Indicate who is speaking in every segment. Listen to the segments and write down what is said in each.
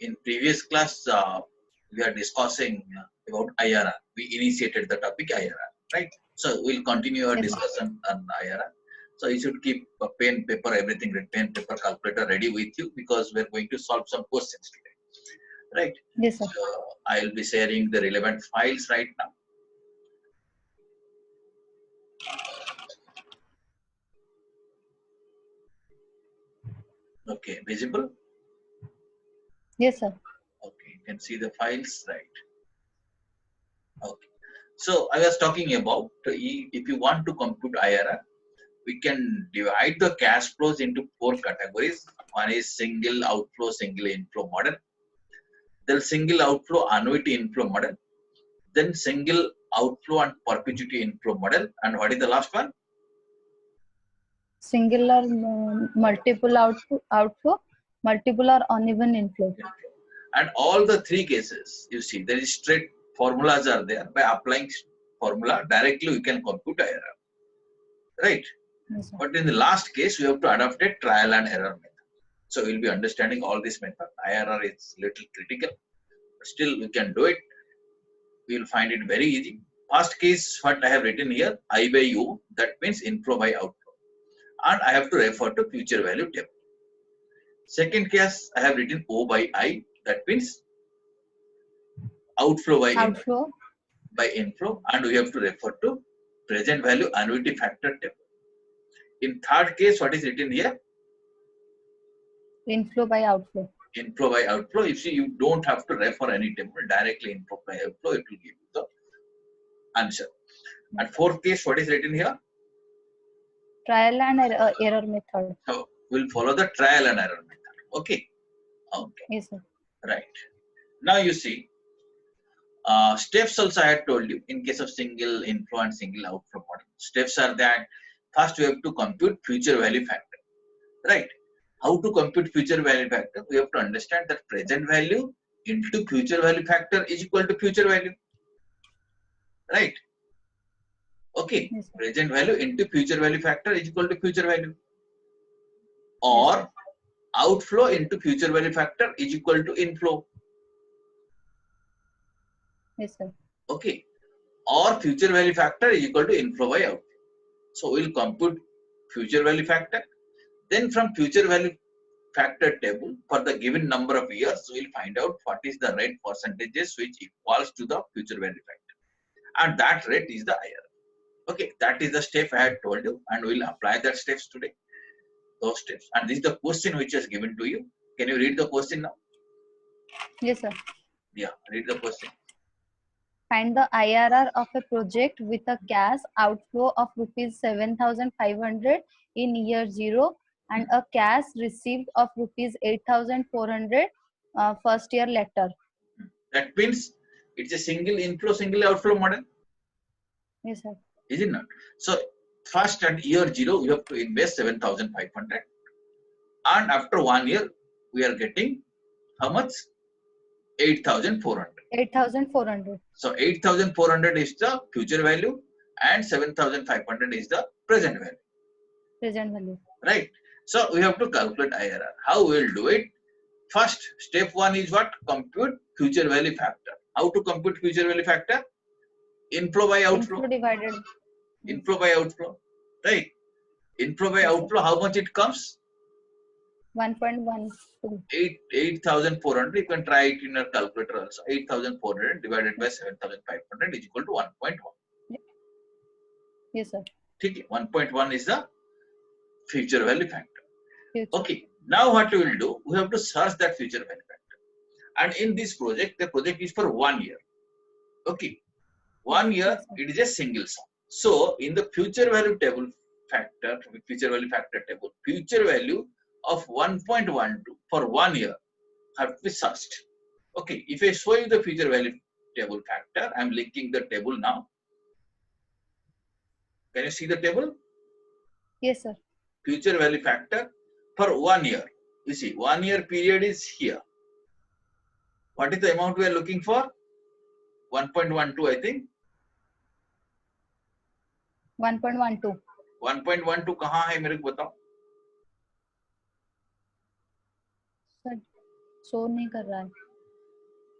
Speaker 1: in previous class, we are discussing about IRR. We initiated the topic IRR, right? So we'll continue our discussion on IRR. So you should keep a pen, paper, everything, pen, paper, calculator ready with you because we're going to solve some questions today, right?
Speaker 2: Yes, sir.
Speaker 1: So I'll be sharing the relevant files right now. Okay, visible?
Speaker 2: Yes, sir.
Speaker 1: Okay, you can see the files, right? Okay. So I was talking about if you want to compute IRR, we can divide the cash flows into 4 categories. One is single outflow, single inflow model. Then single outflow annuity inflow model. Then single outflow and perpetuity inflow model. And what is the last one?
Speaker 2: Singular, multiple outflow, multiple or uneven inflow.
Speaker 1: And all the 3 cases, you see, there is straight formulas are there. By applying formula directly, we can compute IRR, right?
Speaker 2: Yes,
Speaker 1: But in the last case, we have to adopt a trial and error method. So we'll be understanding all this method. IRR is little critical, but still we can do it. We will find it very easy. First case, what I have written here, I by U, that means inflow by outflow. And I have to refer to future value table. Second case, I have written O by I, that means outflow by inflow, and we have to refer to present value annuity factor table. In third case, what is written here?
Speaker 2: Inflow by outflow.
Speaker 1: Inflow by outflow. You see, you don't have to refer any table, directly inflow by outflow, it will give you the answer. And fourth case, what is written here?
Speaker 2: Trial and error method.
Speaker 1: So we'll follow the trial and error method. Okay. Okay.
Speaker 2: Yes, sir.
Speaker 1: Right. Now you see, steps also I had told you in case of single inflow and single outflow model. Steps are that first we have to compute future value factor. Right. How to compute future value factor? We have to understand that present value into future value factor is equal to future value. Right. Okay.
Speaker 2: Yes,
Speaker 1: present value into future value factor is equal to future value. Or
Speaker 2: yes,
Speaker 1: outflow into future value factor is equal to inflow.
Speaker 2: Yes, sir.
Speaker 1: Okay. Or future value factor is equal to inflow by outflow. So we'll compute future value factor. Then from future value factor table for the given number of years, we'll find out what is the rate percentages which equals to the future value factor. And that rate is the IRR. Okay, that is the step I had told you, and we'll apply that steps today. Those steps. And this is the question which is given to you. Can you read the question now?
Speaker 2: Yes, sir.
Speaker 1: Yeah, read the question.
Speaker 2: Find the IRR of a project with a cash outflow of rupees 7,500 in year 0 and a cash received of rupees 8,400 first year later.
Speaker 1: That means it's a single inflow, single outflow model.
Speaker 2: Yes, sir.
Speaker 1: Is it not? So first at year 0, we have to invest 7,500. And after 1 year, we are getting how much? 8,400.
Speaker 2: 8,400.
Speaker 1: So 8,400 is the future value and 7,500 is the present value.
Speaker 2: Present value.
Speaker 1: Right. So we have to calculate IRR. How we will do it? First, step 1 is what? Compute future value factor. How to compute future value factor? Inflow by outflow.
Speaker 2: Inflow divided.
Speaker 1: Inflow by outflow. Right. Inflow by outflow, how much it comes?
Speaker 2: 1.12.
Speaker 1: 8,400. You can try it in your calculator also. 8,400 divided by 7,500 is equal to 1.1.
Speaker 2: Yes, sir.
Speaker 1: 1.1 is the future value factor.
Speaker 2: Future.
Speaker 1: Okay. Now what we will do? We have to search that future value factor. And in this project, the project is for 1 year. Okay. 1 year, it is a single sum. So in the future value table factor, future value factor table, future value of 1.12 for 1 year have to be searched. Okay, if I show you the future value table factor, I am linking the table now. Can you see the table?
Speaker 2: Yes, sir.
Speaker 1: Future value factor for 1 year. You see, 1 year period is here. What is the amount we are looking for? 1.12, I think.
Speaker 2: 1.12.
Speaker 1: 1.12 कहाँ है मेरे को बताओ?
Speaker 2: Sir, show नहीं कर रहा है.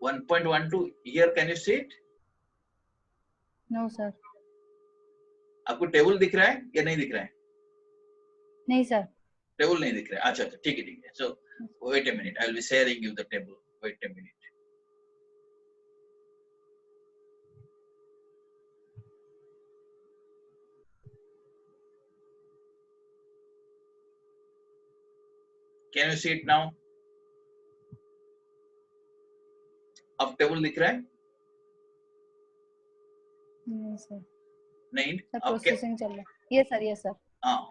Speaker 1: 1.12 here, can you see it?
Speaker 2: No sir.
Speaker 1: आपको टेबल दिख रहा है या नहीं दिख रहा है?
Speaker 2: नहीं सर.
Speaker 1: टेबल नहीं दिख रहा है. अच्छा अच्छा, ठीक है. So wait a minute, I will be sharing you the table. Wait a minute. Can you see it now? अब टेबल दिख रहा है?
Speaker 2: नहीं सर.
Speaker 1: नहीं.
Speaker 2: सर
Speaker 1: अब क्या?
Speaker 2: प्रोसेसिंग चल रहा है. Yes sir. Yes sir.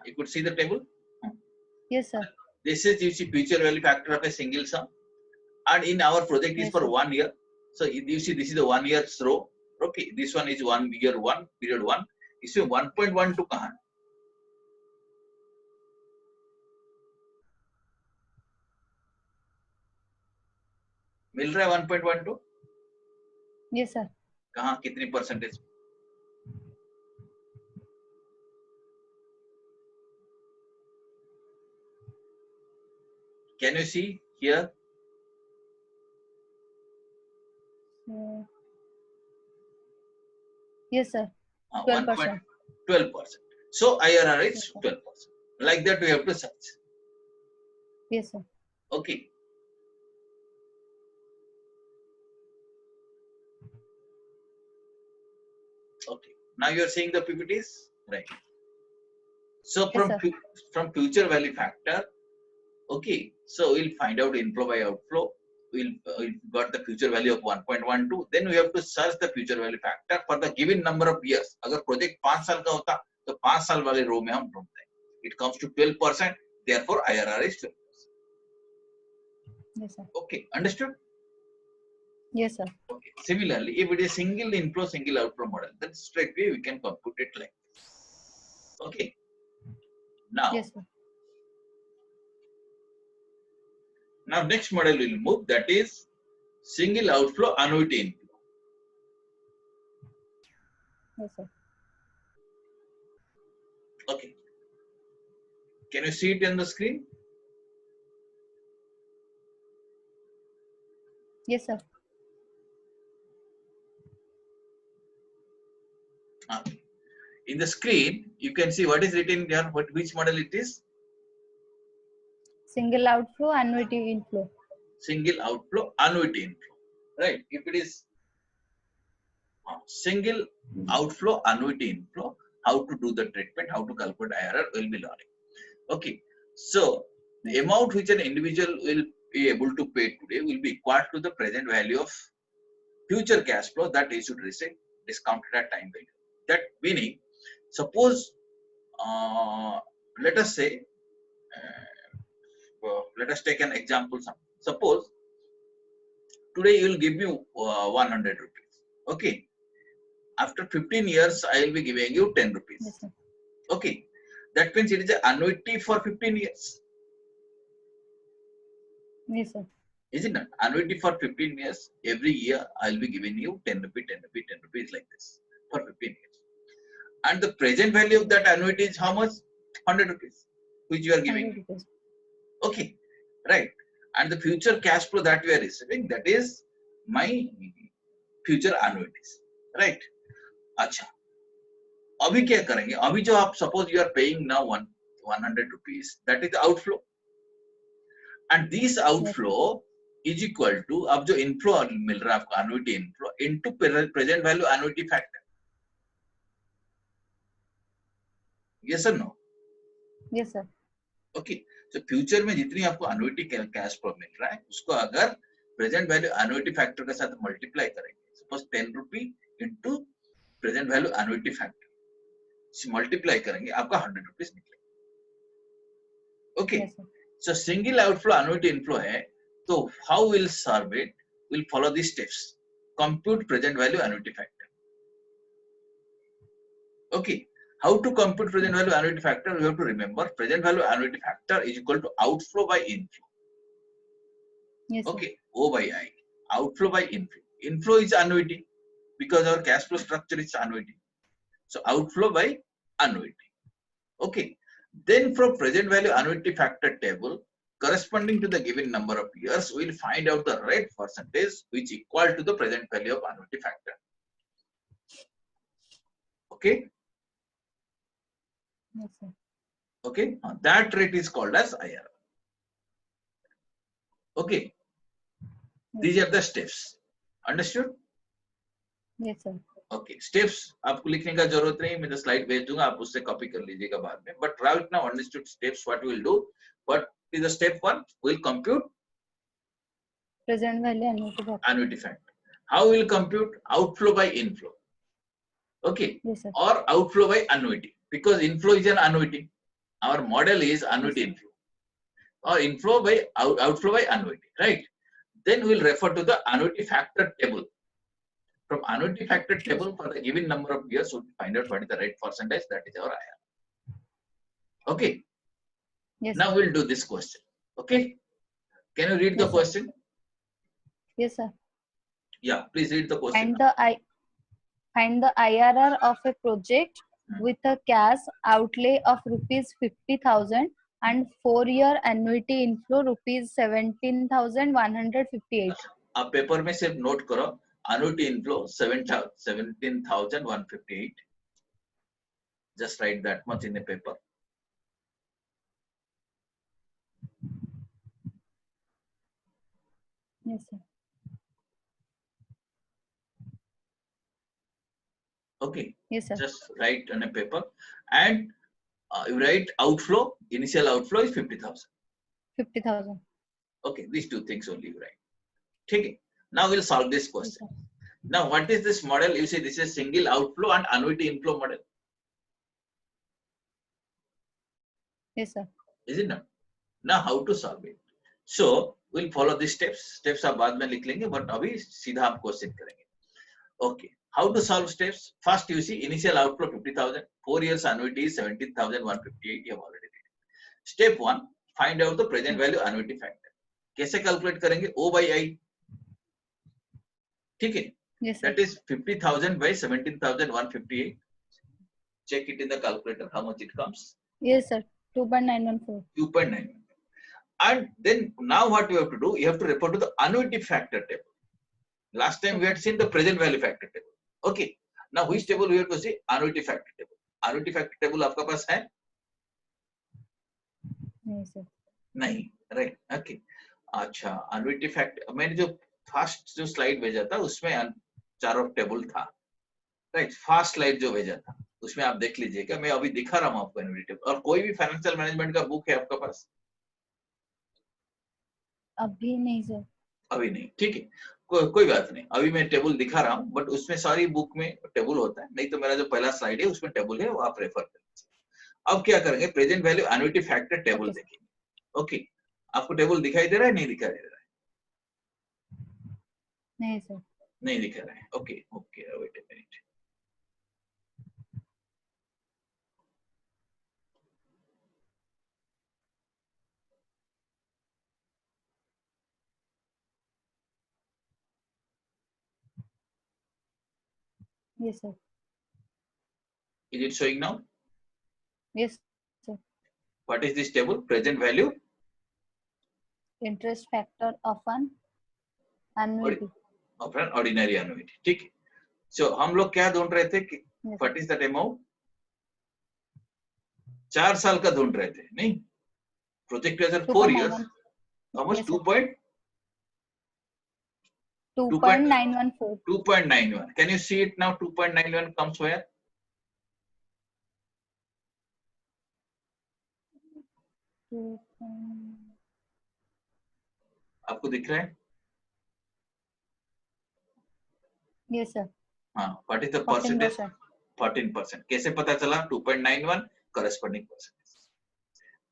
Speaker 1: You could see the table.
Speaker 2: Yes sir.
Speaker 1: This is, you see, future value factor of a single sum, and in our project is
Speaker 2: Yes,
Speaker 1: for
Speaker 2: sir.
Speaker 1: 1 year. So you see, this is the 1 year row. Okay, this one is 1 year 1 period 1. इसमें 1.12 कहाँ है? मिल रहा है 1.12?
Speaker 2: Yes sir.
Speaker 1: कहाँ, कितनी percentage? Can you see here?
Speaker 2: Yes sir. 12%.
Speaker 1: 12%. So IRR is 12%. Like that we have to search.
Speaker 2: Yes sir.
Speaker 1: Okay. Okay. Now you are seeing the PPTs, right? So
Speaker 2: Yes, sir.
Speaker 1: from future value factor, okay. So we'll find out inflow by outflow. We'll got the future value of 1.12. Then we have to search the future value factor for the given number of years. अगर project 5 साल का होता तो 5 साल वाले रो में हम ढूंढते हैं. It comes to 12%. Therefore IRR is 12%.
Speaker 2: Yes, sir.
Speaker 1: Okay, understood?
Speaker 2: Yes, sir.
Speaker 1: Okay. Similarly, if it is single inflow, single outflow model, then straight away we can compute it like this. Okay. Now,
Speaker 2: Yes, sir.
Speaker 1: now next model will move, that is single outflow annuity inflow.
Speaker 2: Yes, sir.
Speaker 1: Okay. Can you see it on the screen?
Speaker 2: Yes, sir.
Speaker 1: Okay. In the screen, you can see what is written here. Which model it is?
Speaker 2: Single outflow, annuity inflow.
Speaker 1: Single outflow annuity inflow. Right. If it is single outflow annuity inflow, how to do the treatment, how to calculate IRR, will be learning. Okay. So the amount which an individual will be able to pay today will be equal to the present value of future cash flow that he should receive discounted at time value. That meaning, suppose let us say, let us take an example. Suppose today you will give me 100 rupees. Okay. After 15 years, I will be giving you 10 rupees.
Speaker 2: Yes, sir.
Speaker 1: Okay. That means it is an annuity for 15 years.
Speaker 2: Yes, sir.
Speaker 1: Is it not? Annuity for 15 years. Every year, I will be giving you 10 rupees, 10 rupees, 10 rupees like this for 15 years. And the present value of that annuity is how much? 100 rupees, which you are giving.
Speaker 2: 100 rupees.
Speaker 1: Okay, right. And the future cash flow that we are receiving, that is my future annuities, right? अच्छा, अभी क्या करेंगे? अभी जो आप suppose you are paying now 100 rupees, that is the outflow. And this outflow is equal to, अब जो inflow मिल रहा है आपको annuity inflow into present value annuity factor. Yes or no?
Speaker 2: Yes, sir.
Speaker 1: Okay. So future में जितनी आपको annuity cash flow मिल रहा है, उसको अगर present value annuity factor के साथ multiply करेंगे, suppose 10 rupee into present value annuity factor, multiply करेंगे, आपका 100 rupees निकलेगा. Okay.
Speaker 2: Yes, sir.
Speaker 1: So single outflow annuity inflow है, तो how will serve it? Will follow these steps. Compute present value annuity factor. Okay. How to compute present value annuity factor? We have to remember present value annuity factor is equal to outflow by inflow.
Speaker 2: Yes, sir.
Speaker 1: Okay. O by I. Outflow by inflow. Inflow is annuity because our cash flow structure is annuity. So outflow by annuity. Okay. Then from present value annuity factor table, corresponding to the given number of years, we'll find out the rate percentage which equal to the present value of annuity factor. Okay.
Speaker 2: Yes, sir.
Speaker 1: Okay. That rate is called as IRR. Okay. These are the steps. Understood?
Speaker 2: Yes, sir.
Speaker 1: Okay steps आपको लिखने का जरूरत नहीं, मैं तो slide भेज दूंगा, आप उससे कॉपी कर लीजिएगा बाद में. But right now understood steps what will do. What is the step 1? Will compute
Speaker 2: Present value
Speaker 1: annuity factor. How will compute outflow by inflow? Okay.
Speaker 2: Yes, sir.
Speaker 1: Or outflow by annuity, because inflow is an annuity. Our model is annuity
Speaker 2: Yes,
Speaker 1: inflow, or inflow by outflow by annuity, right? Then we'll refer to the annuity factor table. From annuity factor table, for the given number of years, we'll find out what is the rate percentage. That is our IRR. Okay.
Speaker 2: Yes,
Speaker 1: Now
Speaker 2: sir.
Speaker 1: we'll do this question. Okay. Can you read the
Speaker 2: Yes, sir.
Speaker 1: question?
Speaker 2: Yes, sir.
Speaker 1: Yeah, please read the question.
Speaker 2: Find the IRR of a project with a cash outlay of rupees 50,000 and 4-year annuity inflow rupees 17,158.
Speaker 1: आप paper में सिर्फ note करो annuity inflow 17,158. Just write that much in the paper.
Speaker 2: Yes, sir.
Speaker 1: Okay.
Speaker 2: Yes, sir.
Speaker 1: Just write on a paper, and you write outflow. Initial outflow is 50,000.
Speaker 2: 50,000.
Speaker 1: Okay, these two things only you write. Okay. Now we'll solve this
Speaker 2: Yes,
Speaker 1: question.
Speaker 2: sir.
Speaker 1: Now, what is this model? You see, this is single outflow and annuity inflow model.
Speaker 2: Yes, sir.
Speaker 1: Is it not? Now, how to solve it? So, we'll follow these steps. Steps आप बाद में लिख लेंगे, but अभी सीधा हम question करेंगे. Okay. How to solve steps? First, you see, initial outflow 50,000, 4 years annuity is 17,158. You have already read. Step 1, find out the present value annuity factor. कैसे कैलकुलेट करेंगे? O by I. ठीक है?
Speaker 2: Yes, sir.
Speaker 1: That is 50,000 by 17,158. Check it in the calculator how much it comes.
Speaker 2: Yes, sir. 2.914.
Speaker 1: 2.9. And then now what you have to do, you have to refer to the annuity factor table. Last time we had seen the present value factor table. Okay. Now which table we have to see? Annuity factor table. Annuity factor table आपका पास है?
Speaker 2: Yes, sir.
Speaker 1: नहीं. Right. Okay. अच्छा, annuity factor. मैंने जो first जो slide भेजा था उसमें चारों टेबल था. राइट. फर्स्ट स्लाइड जो भेजा था उसमें आप देख लीजिएगा. मैं अभी दिखा रहा हूँ आपको एनुअल टेबल. और कोई भी फाइनेंशियल मैनेजमेंट का बुक है आपका पास?
Speaker 2: अभी नहीं, सर.
Speaker 1: अभी नहीं. ठीक है. कोई बात नहीं. अभी मैं टेबल दिखा रहा हूँ, बट उसमें सारी बुक में टेबल होता है. नहीं तो मेरा जो पहला स्लाइड है उसमें टेबल है, वो आप रेफर करेंगे. अब क्या करेंगे? प्रेजेंट वैल्यू एनुअटी फैक्टर टेबल देखेंगे. ओके. आपको टेबल दिखाई दे रहा है? नहीं दिखाई दे रहा है?
Speaker 2: नहीं, सर.
Speaker 1: नहीं दिखा रहा है. Okay. Okay, wait a minute.
Speaker 2: Yes, sir.
Speaker 1: Is it showing now?
Speaker 2: Yes, sir.
Speaker 1: What is this table? Present value
Speaker 2: Interest factor of an annuity.
Speaker 1: of an ordinary annuity. ठीक है. So हम लोग क्या ढूंढ रहे थे कि
Speaker 2: Yes,
Speaker 1: what is that amount? 4 साल का ढूंढ रहे थे. नहीं. Project is 4 years.
Speaker 2: 2.91.
Speaker 1: How much?
Speaker 2: Yes, sir.
Speaker 1: 2.914.
Speaker 2: 2.914.
Speaker 1: 2.91. Can you see it now? 2.91 comes where? आपको दिख रहा है?
Speaker 2: Yes, sir.
Speaker 1: हाँ. What is the percentage?
Speaker 2: 14%.
Speaker 1: 14%. कैसे पता चला? 2.91 corresponding percentage.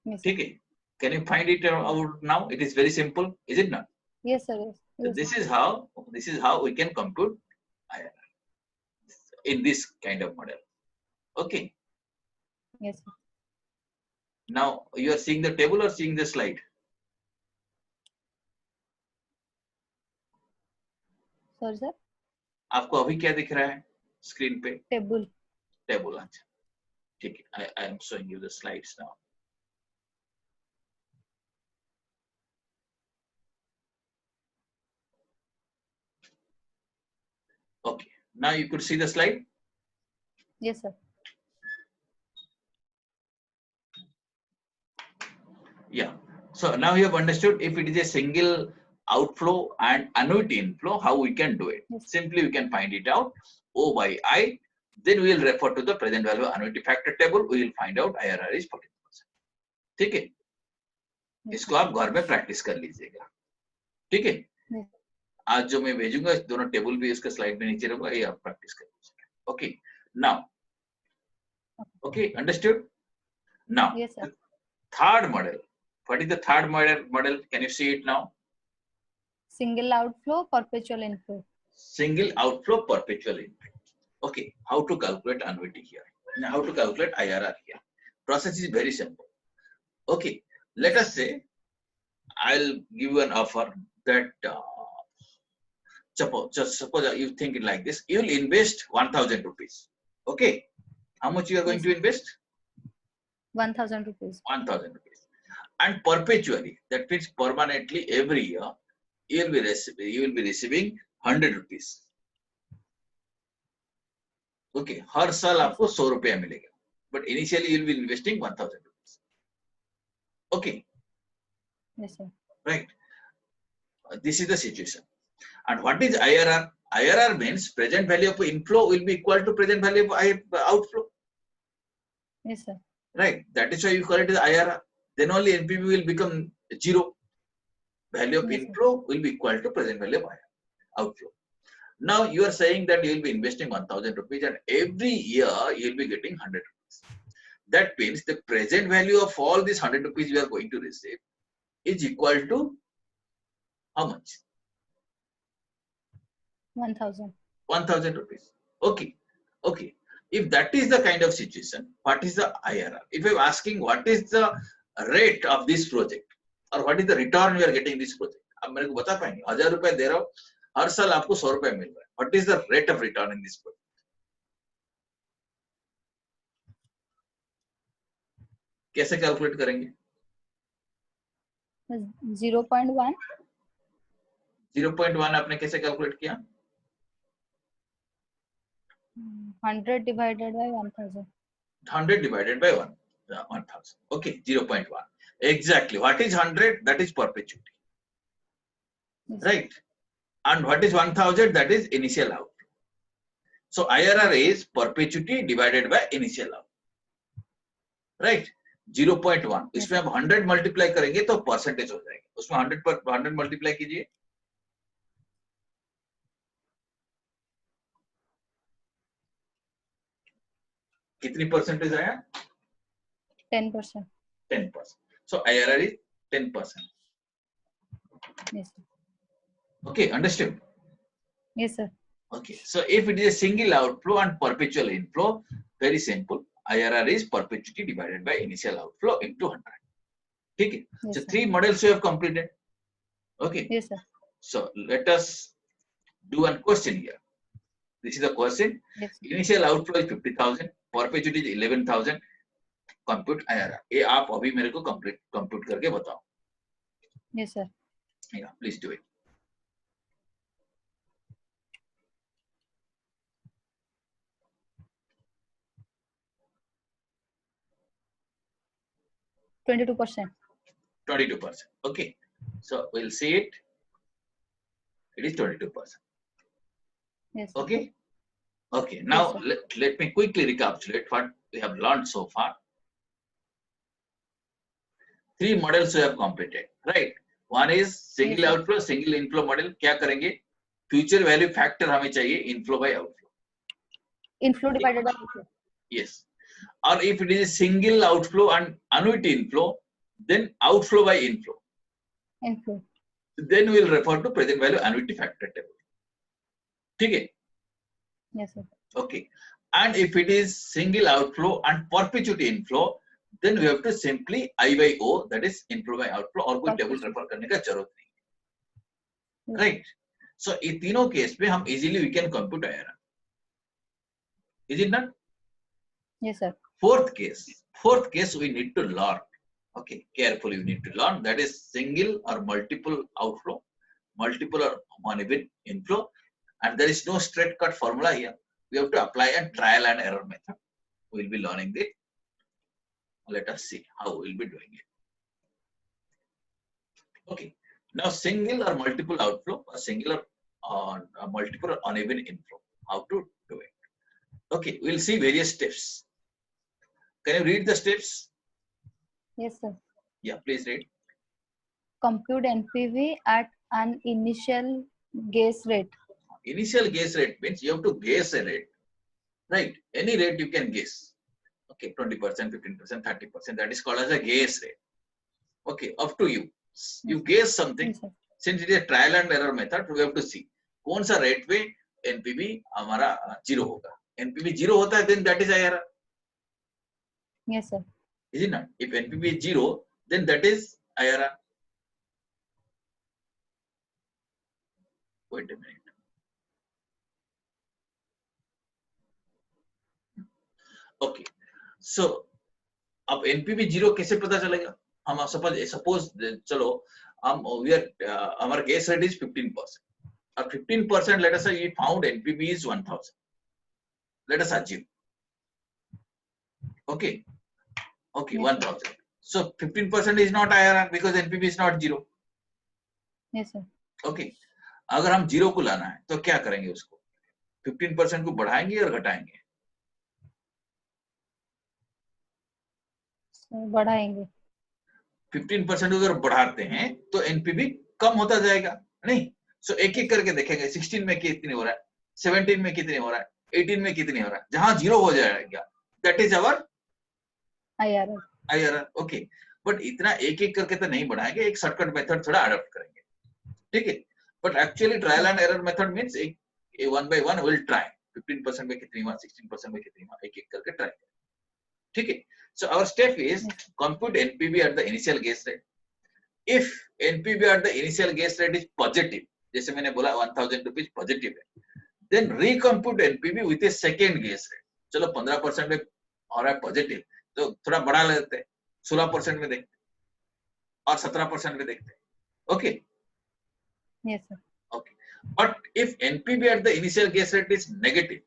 Speaker 2: Yes, sir.
Speaker 1: ठीक है. Can you find it out now? It is very simple, is it not?
Speaker 2: Yes, sir. Yes.
Speaker 1: So
Speaker 2: Yes,
Speaker 1: this
Speaker 2: sir.
Speaker 1: is how we can compute IRR in this kind of model. Okay.
Speaker 2: Yes, sir.
Speaker 1: Now you are seeing the table or seeing the slide?
Speaker 2: Sorry, sir.
Speaker 1: आपको अभी क्या दिख रहा है screen पे?
Speaker 2: Table.
Speaker 1: Table. अच्छा, ठीक है. I am showing you the slides now. Now you could see the slide.
Speaker 2: Yes, sir.
Speaker 1: Yeah. So now you have understood if it is a single outflow and annuity inflow, how we can do it.
Speaker 2: Yes.
Speaker 1: Simply we can find it out. O by I. Then we will refer to the present value annuity factor table. We will find out IRR is 40%. ठीक है? इसको आप घर में practice कर लीजिएगा. ठीक है? आज जो मैं भेजूंगा दोनों टेबल भी इसका स्लाइड में नीचे रहूंगा, ये आप प्रैक्टिस कर लीजिएगा. Okay. Now. Okay. Understood? Now.
Speaker 2: Yes, sir.
Speaker 1: Third model. What is the third model? Can you see it now?
Speaker 2: Single outflow, perpetual inflow.
Speaker 1: Single outflow, perpetual inflow. Okay, how to calculate annuity here? Now, how to calculate IRR here? Process is very simple. Okay, let us say I'll give you an offer that suppose you think it like this. You will invest 1,000 rupees. Okay, how much you are going to invest?
Speaker 2: 1,000 rupees.
Speaker 1: 1,000 rupees. And perpetually, that means permanently every year, you will be receiving 100 rupees. Okay, हर साल आपको 100 रुपया मिलेगा. But initially you will be investing 1,000 rupees. Okay.
Speaker 2: Yes, sir.
Speaker 1: Right. This is the situation. And what is IRR? IRR means present value of inflow will be equal to present value of outflow.
Speaker 2: Yes, sir.
Speaker 1: Right. That is why you call it as IRR. Then only NPV will become 0. Value of
Speaker 2: Yes,
Speaker 1: inflow will be equal to present value of outflow. Now you are saying that you will be investing 1,000 rupees and every year you will be getting 100 rupees. That means the present value of all these 100 rupees you are going to receive is equal to how much?
Speaker 2: 1,000.
Speaker 1: 1,000 rupees. Okay. Okay. If that is the kind of situation, what is the IRR? If I'm asking what is the rate of this project or what is the return you are getting this project, अब मेरे को बता पाएंगे 1,000 रुपए दे रहा हूँ, हर साल आपको 100 रुपए मिल रहा है. What is the rate of return in this project? कैसे कैलकुलेट करेंगे?
Speaker 2: 0.1.
Speaker 1: 0.1 आपने कैसे कैलकुलेट किया?
Speaker 2: 100 divided by 1,000.
Speaker 1: 100 divided by 1,000. Okay, 0.1. Exactly. What is 100? That is perpetuity.
Speaker 2: Yes.
Speaker 1: Right. And what is 1,000? That is initial outflow. So IRR is perpetuity divided by initial outflow. Right. 0.1. इसमें आप 100 multiply करेंगे तो percentage हो जाएगा. उसमें 100 पर 100 multiply कीजिए. कितनी परसेंटेज आया?
Speaker 2: 10%.
Speaker 1: 10%. So IRR is 10%.
Speaker 2: Yes, sir.
Speaker 1: Okay, understood?
Speaker 2: Yes, sir.
Speaker 1: Okay, so if it is a single outflow and perpetual inflow, very simple. IRR is perpetuity divided by initial outflow into 100. Okay,
Speaker 2: Yes,
Speaker 1: so
Speaker 2: sir.
Speaker 1: 3 models you have completed. Okay,
Speaker 2: Yes, sir.
Speaker 1: so let us do one question here. This is the question.
Speaker 2: Yes, sir.
Speaker 1: Initial outflow is 50,000, perpetuity is 11,000. Compute IRR. ये आप अभी मेरे को compute करके बताओ.
Speaker 2: Yes, sir.
Speaker 1: Yeah, please do it.
Speaker 2: %22%.
Speaker 1: 22%. Okay, so we'll see it. It is 22%.
Speaker 2: Yes, sir.
Speaker 1: Okay. Okay. Now let me quickly recapitulate what we have learned so far. 3 models we have completed, right? One is single
Speaker 2: Yes, sir.
Speaker 1: outflow, single inflow model. क्या करेंगे? Future value factor हमें चाहिए inflow by outflow.
Speaker 2: Inflow divided by outflow.
Speaker 1: Yes. Or if it is a single outflow and annuity inflow, then outflow by inflow.
Speaker 2: Inflow.
Speaker 1: Then we will refer to present value annuity factor table. ठीक है?
Speaker 2: Yes, sir.
Speaker 1: Okay. And if it is single outflow and perpetuity inflow, then we have to simply I by O, that is inflow by outflow, और कोई table refer करने का जरूरत नहीं. Right. So ये तीनों केस में हम easily we can compute IRR. Is it not?
Speaker 2: Yes, sir.
Speaker 1: Fourth case we need to learn. Okay, carefully we need to learn. That is single or multiple outflow, multiple or uneven inflow. and there is no straight cut formula here. We have to apply a trial and error method. We will be learning this. Let us see how we will be doing it. Okay. Now single or multiple outflow, or single or multiple or uneven inflow. How to do it? Okay, we'll see various steps. Can you read the steps?
Speaker 2: Yes, sir.
Speaker 1: Yeah, please read.
Speaker 2: Compute NPV at an initial guess rate.
Speaker 1: Initial guess rate means you have to guess a rate, right? Any rate you can guess. Okay, 20%, 15%, 30%. That is called as a guess rate. Okay, up to you. You guess something.
Speaker 2: Yes, sir.
Speaker 1: Since it is a trial and error method, we have to see कौन सा rate पे NPV हमारा 0 होगा. NPV 0 होता है, then that is IRR.
Speaker 2: Yes, sir.
Speaker 1: Is it not? If NPV is 0, then that is IRR. Wait a minute. Okay. So अब NPV 0 कैसे पता चलेगा? हम suppose चलो हम our guess rate is 15%. Or 15%, let us say we found NPV is 1000. Let us assume. Okay. Okay,
Speaker 2: Yes,
Speaker 1: 1000. So 15% is not IRR because NPV is not 0.
Speaker 2: Yes, sir.
Speaker 1: Okay. अगर हम 0 को लाना है तो क्या करेंगे उसको? 15% को बढ़ाएंगे और घटाएंगे?
Speaker 2: बढ़ाएंगे.
Speaker 1: 15% अगर बढ़ाते हैं तो एनपीवी कम होता जाएगा, नहीं? सो एक एक करके देखेंगे 16 में कितनी हो रहा है, 17 में कितनी हो रहा है, 18 में कितनी हो रहा है. जहां 0 हो जाएगा that is our IRR. Okay, but इतना एक एक करके तो नहीं बढ़ाएंगे, एक शॉर्टकट मेथड थोड़ा अडॉप्ट करेंगे. ठीक है, but actually trial and error method means एक one by one will try 15% में कितनी हुआ, 16% में कितनी हुआ, एक एक करके ट्राई. ठीक है. So our step is compute NPV at the initial guess rate. If NPV at the initial guess rate is positive, जैसे मैंने बोला 1000 रुपीज पॉजिटिव है, then recompute NPV with a second guess rate. चलो 15% में हो रहा है पॉजिटिव, तो थोड़ा बढ़ा लेते हैं, 16% में देखते हैं और 17% में देखते हैं. Okay?
Speaker 2: Yes, sir.
Speaker 1: Okay. But if NPV at the initial guess rate is negative,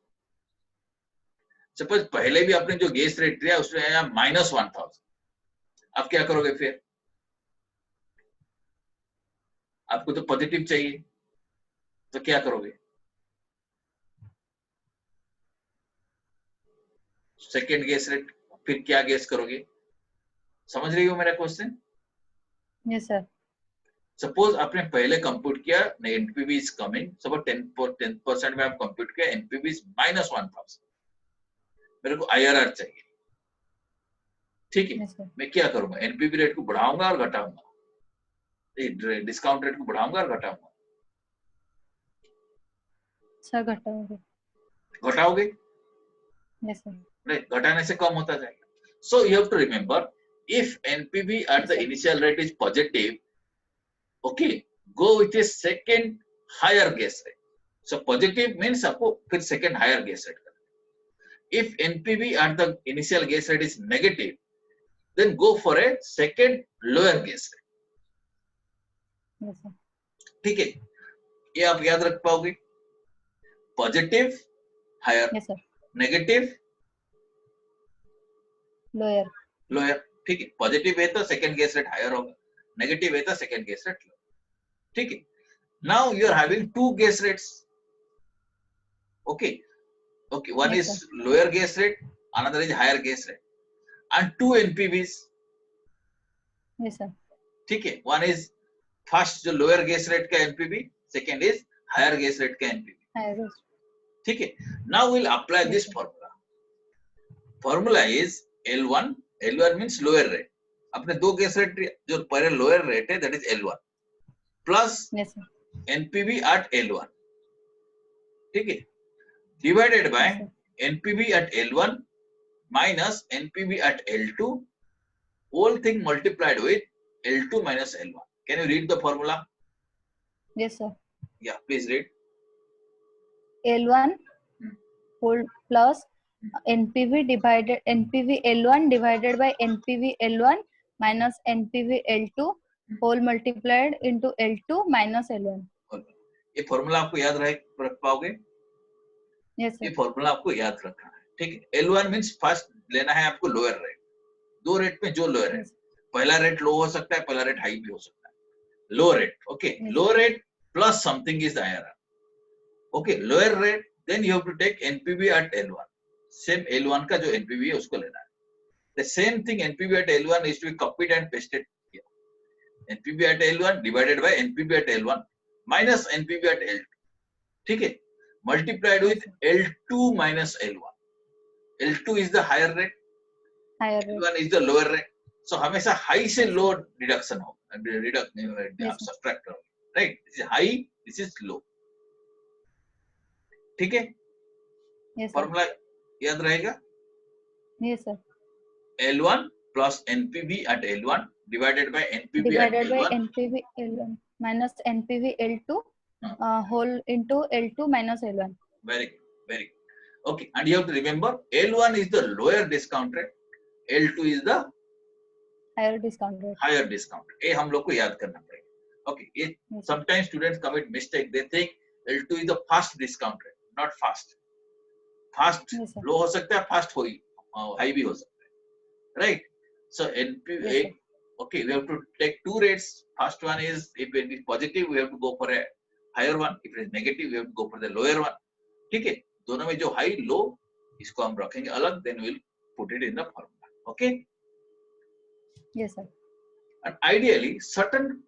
Speaker 1: suppose पहले भी आपने जो गेस रेट दिया उसमें आया -1000, आप क्या करोगे? फिर आपको तो पॉजिटिव चाहिए, तो क्या करोगे? सेकेंड गेस रेट, फिर क्या गेस करोगे? समझ रही हो मेरा क्वेश्चन?
Speaker 2: Yes, sir.
Speaker 1: सपोज आपने पहले कंप्यूट किया, एनपीवी इज कमिंग, सपोज 10% में आप कंप्यूट किया, एनपीवी इज -1000, मेरे को आईआरआर चाहिए. ठीक है,
Speaker 2: Yes, sir.
Speaker 1: मैं क्या करूंगा? एनपीवी रेट को बढ़ाऊंगा और घटाऊंगा, डिस्काउंट रेट को बढ़ाऊंगा और घटाऊंगा.
Speaker 2: सर घटाओगे.
Speaker 1: घटाओगे?
Speaker 2: Yes, sir.
Speaker 1: नहीं, घटाने से कम होता जाएगा. So you have to remember, if NPV at the initial rate is positive, okay, go with a second higher guess rate. So positive means आपको फिर second higher guess rate करना. If NPV at the initial guess rate is negative, then go for a second lower guess rate.
Speaker 2: Yes, sir.
Speaker 1: ठीक है, ये आप याद रख पाओगे. Positive higher,
Speaker 2: Yes, sir.
Speaker 1: negative
Speaker 2: Lower.
Speaker 1: Lower. ठीक है, पॉजिटिव है तो सेकंड गेस रेट हायर होगा, नेगेटिव है तो सेकंड गेस रेट लो. ठीक है. Now you are having two guess rates. Okay, okay, one
Speaker 2: Yes,
Speaker 1: is lower guess rate, another is higher guess rate, and two NPVs.
Speaker 2: Yes, sir.
Speaker 1: ठीक है, one is first जो lower guess rate का NPV, second is higher guess rate का NPV.
Speaker 2: Higher risk.
Speaker 1: ठीक है. Now will apply this formula. Formula is L1. L1 means lower rate. अपने दो guess rate जो पहले लोअर रेट है that is L1 plus
Speaker 2: Yes, sir.
Speaker 1: NPV at L1. ठीक है, divided by
Speaker 2: Yes, sir.
Speaker 1: NPV at L1 minus NPV at L2, whole thing multiplied with L2 minus L1. Can you read the formula?
Speaker 2: Yes, sir.
Speaker 1: Yeah, please read.
Speaker 2: L1 whole plus NPV L1 divided by NPV L1 minus NPV L2 whole multiplied into L2 minus L1.
Speaker 1: ये formula आपको याद रख पाओगे?
Speaker 2: Yes,
Speaker 1: ये
Speaker 2: sir.
Speaker 1: Formula आपको याद रखना है, ठीक है। L1 मींस फर्स्ट लेना है आपको लोअर रेट, दो रेट में जो लोअर है,
Speaker 2: Yes.
Speaker 1: पहला रेट लो हो सकता है, पहला रेट हाई भी हो सकता है। Low rate, okay,
Speaker 2: Yes.
Speaker 1: Low rate plus something is IRR, okay, lower rate, then you have to take NPV at L1, same L1 का जो NPV है उसको लेना है। The same thing NPV at L1 is to be copied and pasted here. NPV at L1 divided by NPV at L1 minus NPV at L2, ठीक है, multiplied with L2 minus L1. L2 is the higher rate,
Speaker 2: Higher rate.
Speaker 1: L1 is the lower rate. So हमेशा high से low reduction हो,
Speaker 2: Yes, sir.
Speaker 1: subtract करो, right? This is high, this is low, ठीक है।
Speaker 2: Yes, sir.
Speaker 1: Formula याद रहेगा,
Speaker 2: Yes, sir.
Speaker 1: L1 plus NPV at L1 divided by NPV at
Speaker 2: Divided by
Speaker 1: L1.
Speaker 2: NPV L1 minus NPV L2 whole into L2 minus L1.
Speaker 1: Very good, very good. Okay, and you have to remember L1 is the lower discount rate, L2 is the
Speaker 2: Higher discount rate.
Speaker 1: higher discount rate. ये हम लोग को याद करना पड़ेगा। Okay, ये
Speaker 2: Yes, sir.
Speaker 1: sometimes students commit mistake. They think L2 is the fast discount rate, not fast. Fast
Speaker 2: Yes, sir.
Speaker 1: low हो सकता है, fast हो high भी हो सकता है, right? So NPV,
Speaker 2: Yes, sir.
Speaker 1: okay, we have to take two rates. First one is if it is positive, we have to go for a higher one. If it is negative, we have to go for the lower one. ठीक है, दोनों में जो high low इसको हम रखेंगे अलग, then we'll put it in the formula. Okay,
Speaker 2: Yes, sir.
Speaker 1: and ideally certain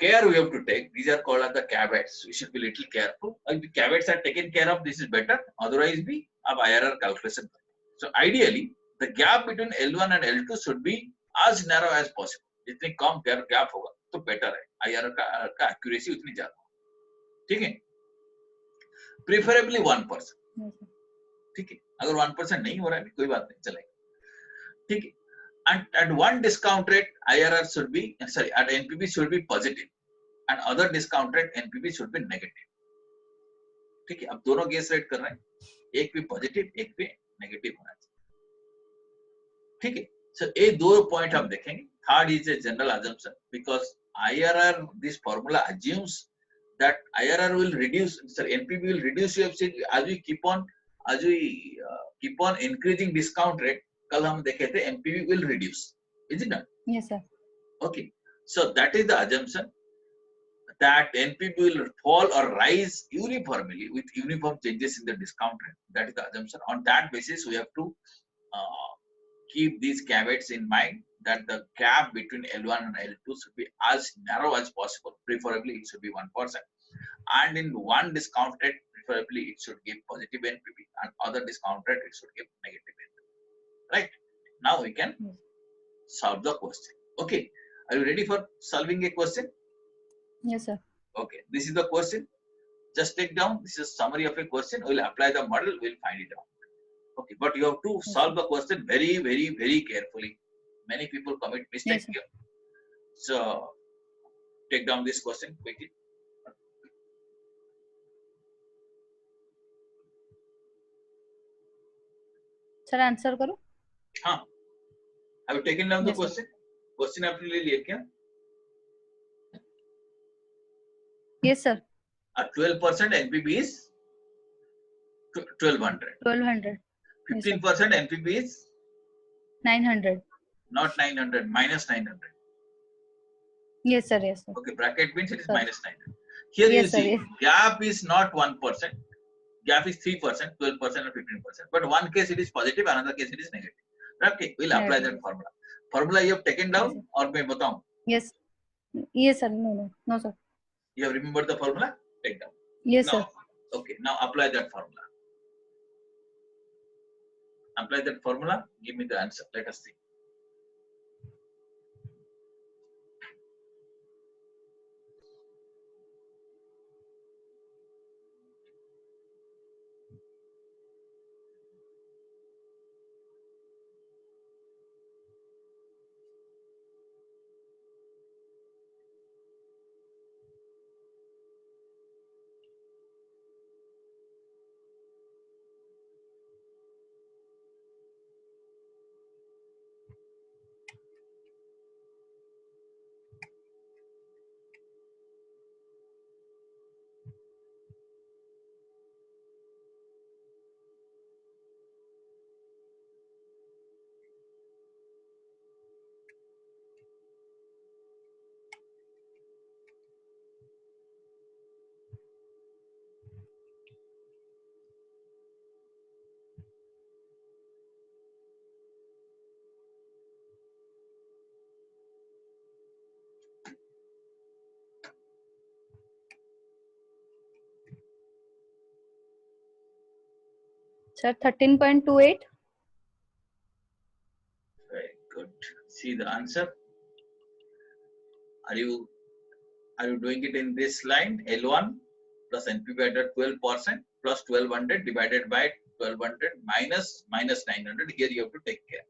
Speaker 1: care we have to take. These are called as the caveats. We should be little careful. If the caveats are taken care of, this is better. Otherwise, we have IRR calculation. So ideally, the gap between L1 and L2 should be as narrow as possible. जितनी कम gap होगा तो better है, IRR का accuracy उतनी ज्यादा, ठीक है। Preferably 1%,
Speaker 2: Yes, sir.
Speaker 1: ठीक है। अगर 1% नहीं हो रहा है कोई बात नहीं, चलेगा, ठीक है। And at one discount rate, IRR should be, sorry, at NPV should be positive, and other discount rate NPV should be negative, ठीक है। अब दोनों गेस रेट कर रहे हैं, एक पे पॉजिटिव एक पे नेगेटिव होना चाहिए, ठीक है। सो ये दो पॉइंट हम देखेंगे। Third is a general assumption, because IRR, this formula assumes that IRR will reduce, sorry, NPV will reduce, you have seen, as we keep on increasing discount rate, कल हम देखे थे NPV will reduce, is it not?
Speaker 2: Yes, sir.
Speaker 1: Okay, so that is the assumption that NPV will fall or rise uniformly with uniform changes in the discount rate. That is the assumption. On that basis, we have to keep these caveats in mind, that the gap between L1 and L2 should be as narrow as possible. Preferably, it should be 1%. And in one discount rate, preferably, it should give positive NPV, and other discount rate, it should give negative NPV. Right? Now we can
Speaker 2: Yes.
Speaker 1: solve the question. Okay. Are you ready for solving a question?
Speaker 2: Yes, sir.
Speaker 1: Okay. This is the question. Just take down. This is summary of a question. We'll apply the model. We'll find it out. Okay. But you have to solve the question very, very, very carefully. Many people commit mistake
Speaker 2: Yes, sir.
Speaker 1: here. So take down this question quickly.
Speaker 2: Sir, answer करो.
Speaker 1: हाँ. Have you taken down the
Speaker 2: Yes, sir.
Speaker 1: question? Question आपने ले लिया क्या?
Speaker 2: Yes, sir.
Speaker 1: 12% NPV is 1200.
Speaker 2: 1200. Yes, sir.
Speaker 1: 15% NPV is
Speaker 2: 900.
Speaker 1: not 900, minus 900.
Speaker 2: Yes, sir. Yes, sir.
Speaker 1: Okay, bracket means it is
Speaker 2: Sorry.
Speaker 1: minus 900. Here
Speaker 2: Yes,
Speaker 1: you
Speaker 2: sir,
Speaker 1: see,
Speaker 2: yes.
Speaker 1: gap is not 1%. Gap is 3%, 12% or 15%. But one case it is positive, another case it is negative. Okay, we'll apply that
Speaker 2: Negative.
Speaker 1: formula. Formula you have taken down,
Speaker 2: Yes,
Speaker 1: or मैं बताऊं?
Speaker 2: Yes. Yes, sir. No, sir.
Speaker 1: You have remembered the formula? Take down.
Speaker 2: Yes,
Speaker 1: Now,
Speaker 2: sir.
Speaker 1: okay, now apply that formula. Apply that formula. Give me the answer. Let us see.
Speaker 2: Sir, 13.28.
Speaker 1: Very good. See the answer. Are you doing it in this line? L1 plus NPV at 12% plus 1200 divided by 1200 minus 900. Here you have to take care.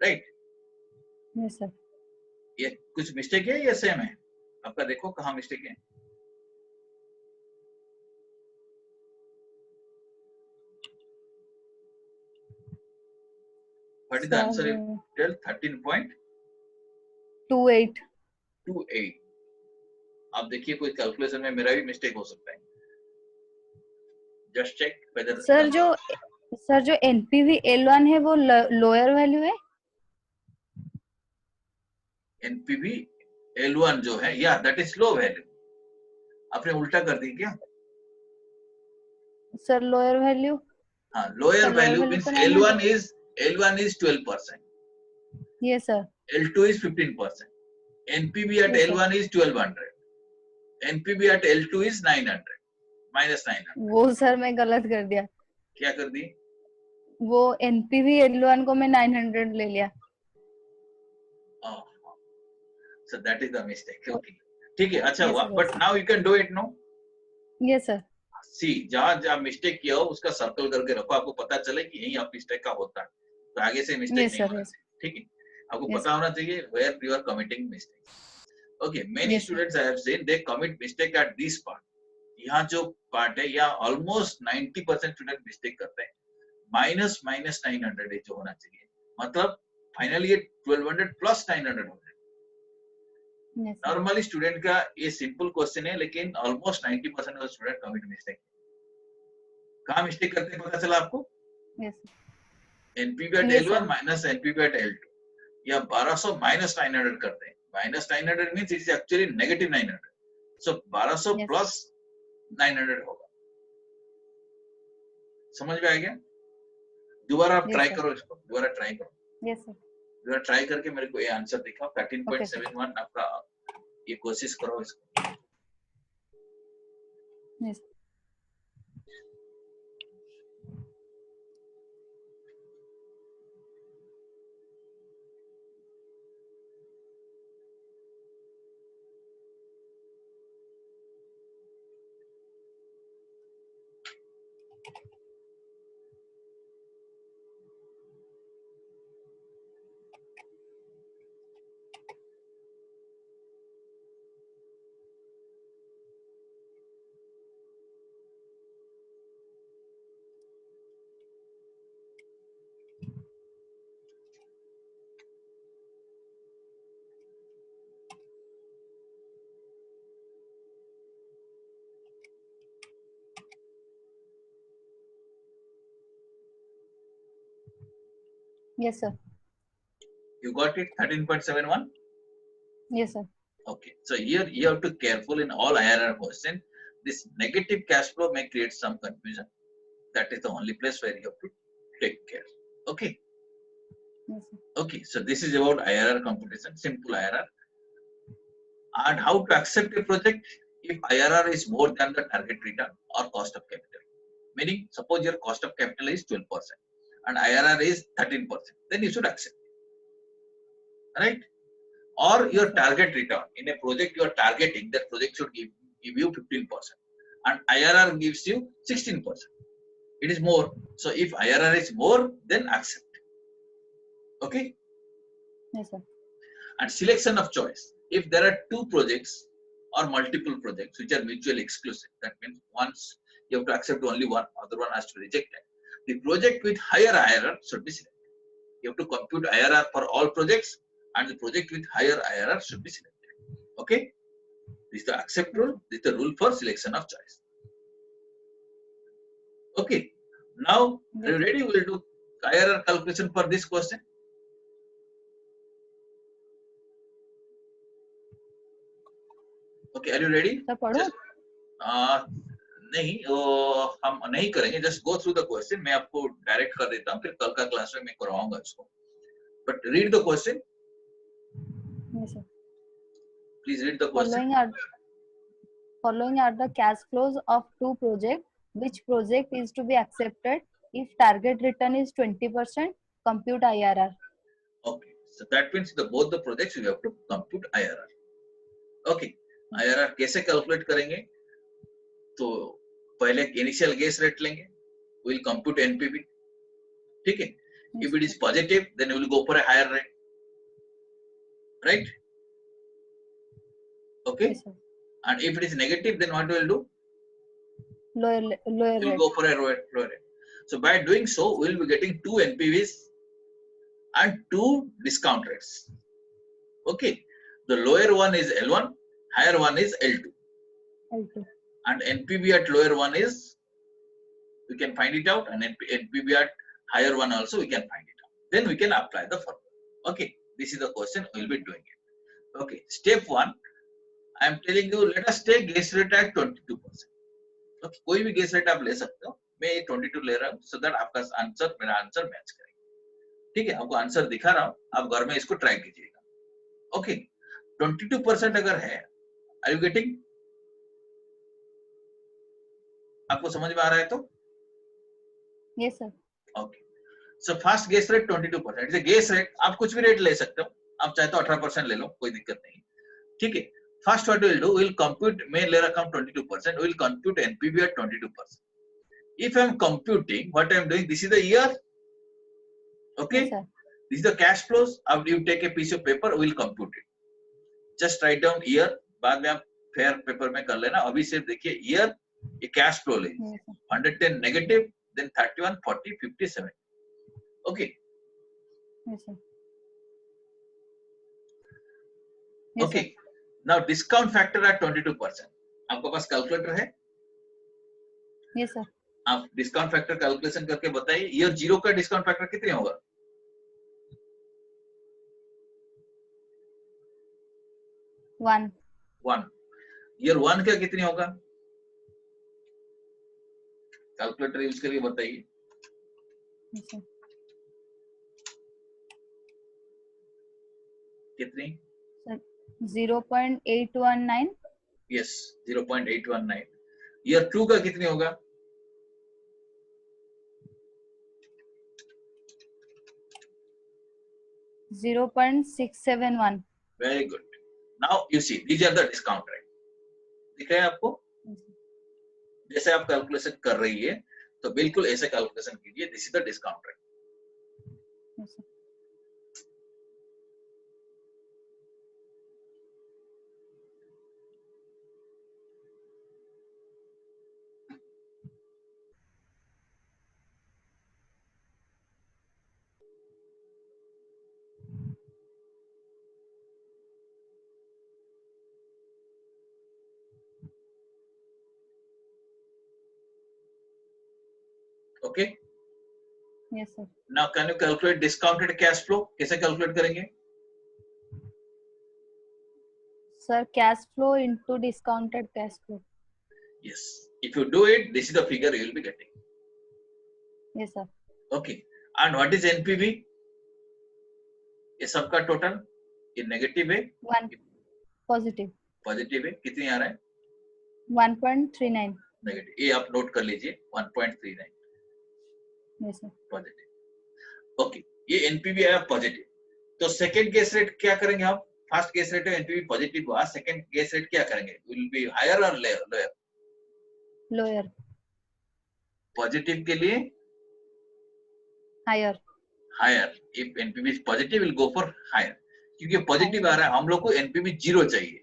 Speaker 1: Right?
Speaker 2: Yes, sir.
Speaker 1: ये कुछ mistake है या same है? आपका देखो कहाँ mistake है? What is the answer? You tell 13.28.
Speaker 2: 28.
Speaker 1: आप देखिए कोई कैलकुलेशन में मेरा भी मिस्टेक हो सकता है. Just check whether.
Speaker 2: सर जो NPV L1 है वो लोअर वैल्यू है.
Speaker 1: NPV L1 जो है, या that is low value. आपने उल्टा कर दी क्या?
Speaker 2: Sir lower value.
Speaker 1: हाँ, lower value means L1 is 12%.
Speaker 2: Yes, sir.
Speaker 1: L2 is 15%. NPV at
Speaker 2: Yes,
Speaker 1: L1 is 1200. NPV at L2 is 900. Minus 900.
Speaker 2: वो सर मैं गलत कर दिया.
Speaker 1: क्या कर दी?
Speaker 2: वो NPV L1 को मैं 900 ले लिया.
Speaker 1: Oh, so that is the mistake. Okay. ठीक है, अच्छा हुआ.
Speaker 2: Yes,
Speaker 1: But now you can do it, no?
Speaker 2: Yes, sir.
Speaker 1: सी जहाँ मिस्टेक किया हो उसका सर्कल करके रखो, आपको पता चले कि यही आप मिस्टेक का होता है, तो आगे से मिस्टेक
Speaker 2: Yes,
Speaker 1: नहीं
Speaker 2: sir.
Speaker 1: होना
Speaker 2: Yes.
Speaker 1: चाहिए. ठीक है, आपको
Speaker 2: Yes,
Speaker 1: पता होना चाहिए where you are committing mistakes. Okay, many
Speaker 2: Yes, sir.
Speaker 1: students I have seen they commit mistake at this part. यहाँ जो पार्ट है या ऑलमोस्ट 90% स्टूडेंट मिस्टेक करते हैं. माइनस 900 जो होना चाहिए, मतलब फाइनली ये 1200 प्लस 900 हो जाए.
Speaker 2: Yes, sir.
Speaker 1: नॉर्मली स्टूडेंट का ये सिंपल क्वेश्चन है, लेकिन almost 90% of student commit mistake. कहाँ मिस्टेक करते हैं पता चला आपको?
Speaker 2: Yes, sir.
Speaker 1: NPV at
Speaker 2: Yes,
Speaker 1: L1
Speaker 2: sir.
Speaker 1: Minus NPV at L2 या 1200 माइनस 900 करते हैं. Minus 900 means it's actually negative 900. So 1200
Speaker 2: Yes.
Speaker 1: Plus 900 होगा. समझ में आ गया? दोबारा आप
Speaker 2: Yes,
Speaker 1: ट्राई
Speaker 2: sir.
Speaker 1: करो इसको, दोबारा ट्राई करो.
Speaker 2: Yes, sir.
Speaker 1: दोबारा ट्राई करके मेरे को ये आंसर दिखाओ. 13.71 आपका ये कोशिश करो इसको.
Speaker 2: Yes. Yes, sir.
Speaker 1: You got it? 13.71.
Speaker 2: Yes, sir.
Speaker 1: Okay, so here you have to careful in all IRR question. This negative cash flow may create some confusion. That is the only place where you have to take care. Okay.
Speaker 2: Yes, sir.
Speaker 1: Okay, so this is about IRR computation, simple IRR. And how to accept a project if IRR is more than the target return or cost of capital. Meaning, suppose your cost of capital is 12% and IRR is 13%, then you should accept. Right? Or your target return in a project you are targeting, that project should give you 15% and IRR gives you 16%. It is more. So if IRR is more, then accept. Okay.
Speaker 2: Yes, sir.
Speaker 1: And selection of choice. If there are two projects or multiple projects which are mutually exclusive, that means once you have to accept only one, other one has to reject it. The project with higher IRR should be selected. You have to compute IRR for all projects, and the project with higher IRR should be selected. Okay? This is the accept rule. This is the rule for selection of choice. Okay. Now, are you ready? We will do IRR calculation for this question. Okay, are you ready?
Speaker 2: Sir, पढ़ो.
Speaker 1: नहीं, हम नहीं करेंगे. Just go through the question. मैं आपको direct कर देता हूँ, फिर कल का क्लास में मैं करवाऊंगा इसको. But read the question.
Speaker 2: Yes, sir.
Speaker 1: Please read the question.
Speaker 2: Following are the cash flows of two projects. Which project is to be accepted If target return is 20%, compute IRR.
Speaker 1: Okay, so that means both the projects you have to compute IRR. Okay, IRR कैसे calculate करेंगे? तो पहले initial guess rate लेंगे, we'll compute NPV. ठीक है?
Speaker 2: Yes,
Speaker 1: If it is positive, then we will go for a higher rate, right? Okay.
Speaker 2: yes, sir.
Speaker 1: And if it is negative, then what we will do?
Speaker 2: Lower
Speaker 1: We'll
Speaker 2: rate.
Speaker 1: go for a lower rate. So by doing so, we'll be getting two NPVs and two discount rates. Okay. The lower one is L1, higher one is L2.
Speaker 2: L2.
Speaker 1: And NPV at lower one is, we can find it out, and NPV at higher one also we can find it out. Then we can apply the formula. Okay. This is the question we'll be doing it. Okay. Step 1, I am telling you, let us take guess rate at 22%. Okay. कोई भी guess rate आप ले सकते हो. मैं ये 22 ले रहा हूँ, so that आपका आंसर मेरा आंसर मैच करेगा. ठीक है, आपको आंसर दिखा रहा हूँ, आप घर में इसको ट्राई कीजिएगा. ओके, 22% अगर है, आर यू गेटिंग? आपको समझ में आ रहा है तो?
Speaker 2: Yes, sir.
Speaker 1: Okay, so first guess rate 22%. It's a guess rate, आप कुछ भी रेट ले सकते हो, आप चाहे तो 18% ले लो, कोई दिक्कत नहीं. ठीक है, first what will do, will compute, मैं ले रखा हूं 22%, will compute NPV at 22%. If I am computing, what I am doing, this is the year. Okay,
Speaker 2: Yes, sir.
Speaker 1: this is the cash flows. After you take a piece of paper, we'll compute it. Just write down year. बाद में आप fair paper में कर लेना. अभी सिर्फ देखिए year, ये कैश फ्लो ले.
Speaker 2: Yes, sir.
Speaker 1: 110 negative, then 31, 40, 57. Okay.
Speaker 2: Yes, sir. Yes,
Speaker 1: Okay.
Speaker 2: sir.
Speaker 1: Now discount factor at 22%. आपके पास कैलकुलेटर है?
Speaker 2: Yes, sir.
Speaker 1: आप डिस्काउंट फैक्टर कैलकुलेशन करके बताइए. ईयर जीरो का डिस्काउंट फैक्टर कितने होगा?
Speaker 2: 1.
Speaker 1: 1. ईयर 1 का कितने होगा? कैलकुलेटर यूज करके बताइए.
Speaker 2: Yes, sir.
Speaker 1: कितनी?
Speaker 2: 0.819.
Speaker 1: यस, 0.819. ईयर 2 का कितने होगा?
Speaker 2: 0.671.
Speaker 1: Very good. Now you see, these are the discount rate. दिख रहा है आपको? जैसे आप कैलकुलेशन कर रही है, तो बिल्कुल ऐसे कैलकुलेशन कीजिए. This is the discount rate.
Speaker 2: Yes, sir.
Speaker 1: Okay.
Speaker 2: Yes, sir.
Speaker 1: Now can you calculate discounted cash flow? कैसे कैलकुलेट करेंगे?
Speaker 2: Sir, cash flow into discounted cash flow.
Speaker 1: Yes. If you do it, this is the figure you will be getting.
Speaker 2: Yes, sir.
Speaker 1: Okay. And what is NPV? ये सबका total, ये negative है,
Speaker 2: 1. Positive.
Speaker 1: Positive है. कितनी आ रहा है?
Speaker 2: 1.39.
Speaker 1: Negative. ये आप नोट कर लीजिए, 1.39
Speaker 2: Yes, sir.
Speaker 1: पॉजिटिव. ओके, ये एनपीवी आया पॉजिटिव. तो सेकंड गेस रेट क्या करेंगे हम? फर्स्ट गेस रेट है एनपीवी पॉजिटिव हुआ, सेकंड गेस रेट क्या करेंगे? विल बी हायर और लोअर?
Speaker 2: Lower.
Speaker 1: पॉजिटिव के लिए
Speaker 2: Higher.
Speaker 1: Higher. If NPV is positive, will go for higher. क्योंकि पॉजिटिव आ रहा है, हम लोग को एनपीवी जीरो चाहिए,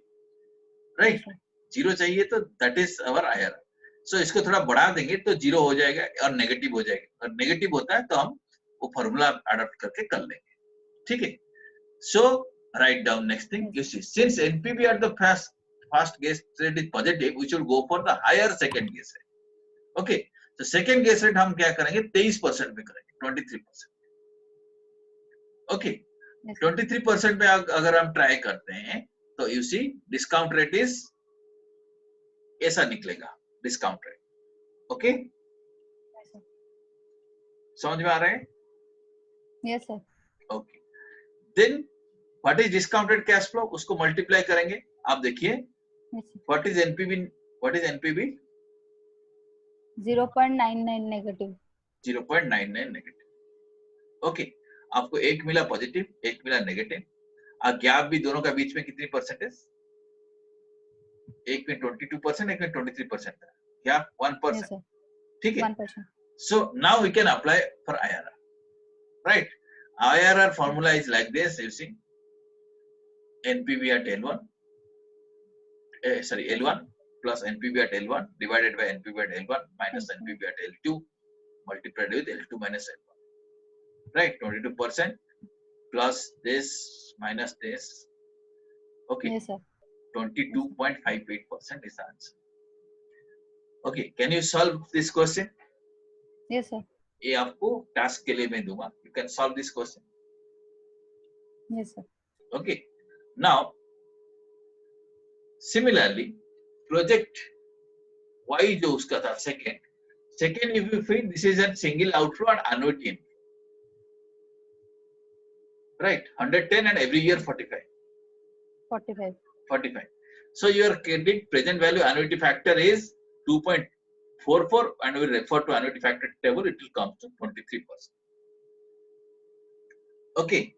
Speaker 1: राइट?
Speaker 2: Yes, sir.
Speaker 1: जीरो चाहिए, तो दैट इज अवर हायर. सो इसको थोड़ा बढ़ा देंगे तो जीरो हो जाएगा और नेगेटिव हो जाएगा. और नेगेटिव होता है तो हम वो फॉर्मूला अडॉप्ट करके कर लेंगे. ठीक है. So right down next thing. You see, since NPV at the first guess rate is positive, we should go for the higher second guess rate. Okay, तो सेकंड गेस रेट हम क्या करेंगे? 23% में करेंगे, 23%. Okay,
Speaker 2: Yes, sir.
Speaker 1: 23% में अगर हम try करते हैं तो you see discount rate is ऐसा निकलेगा, discount rate. Okay,
Speaker 2: Yes, sir.
Speaker 1: समझ में आ रहा है?
Speaker 2: Yes, sir.
Speaker 1: Okay, then what is discounted cash flow? उसको मल्टीप्लाई करेंगे. आप देखिए,
Speaker 2: Yes, sir.
Speaker 1: What is NPV? What is NPV?
Speaker 2: 0.99 negative.
Speaker 1: 0.99 negative. Okay, आपको एक मिला पॉजिटिव, एक मिला नेगेटिव, और गैप भी दोनों का बीच में कितनी परसेंटेज? एक में 22%, एक में 23% था, गैप 1%।
Speaker 2: Yes, sir.
Speaker 1: ठीक है,
Speaker 2: 1%.
Speaker 1: so now we can apply for IRR, right? IRR formula is like this, you see, NPV at L1, L1 plus NPV at L1 divided by NPV at L1 minus
Speaker 2: Okay.
Speaker 1: NPV at L2 multiplied with L2 minus L1, right? 22% plus this minus this, okay,
Speaker 2: Yes, sir.
Speaker 1: 22.58% is the answer. Okay, can you solve this question?
Speaker 2: Yes, sir.
Speaker 1: ये आपको task के लिए मैं दूंगा, you can solve this question.
Speaker 2: Yes, sir.
Speaker 1: Okay, now similarly project Y जो उसका था second if you feel this is a single outflow and annuity inflow, right? 110 and every year 45.
Speaker 2: 45.
Speaker 1: So your credit present value annuity factor is 2.44 and we refer to annuity factor table, it will come to 23%. Okay,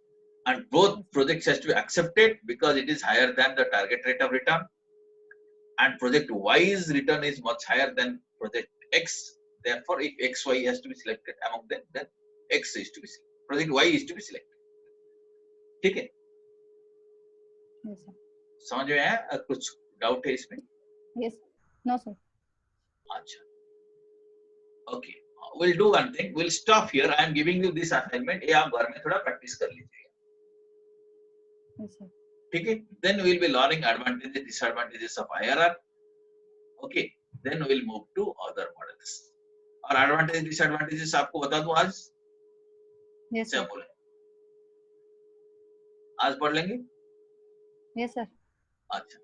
Speaker 1: and both projects has to be accepted because it is higher than the target rate of return, and project Y's return is much higher than project X. Therefore, if XY has to be selected among them, then X is to be selected. Project Y is to be selected. ठीक है,
Speaker 2: Yes, sir.
Speaker 1: समझ में आया? कुछ doubt है इसमें?
Speaker 2: Yes. No, sir.
Speaker 1: अच्छा, okay. We'll do one thing. We'll stop here. I am giving you this assignment. ये आप घर में थोड़ा practice कर लीजिएगा.
Speaker 2: Yes, sir.
Speaker 1: ठीक है? Then we'll be learning advantages, disadvantages of IRR. Okay. Then we'll move to other models. और advantages, disadvantages आपको बता दूं आज?
Speaker 2: Yes,
Speaker 1: क्या
Speaker 2: sir.
Speaker 1: बोले? आज पढ़ लेंगे?
Speaker 2: Yes, sir.
Speaker 1: अच्छा.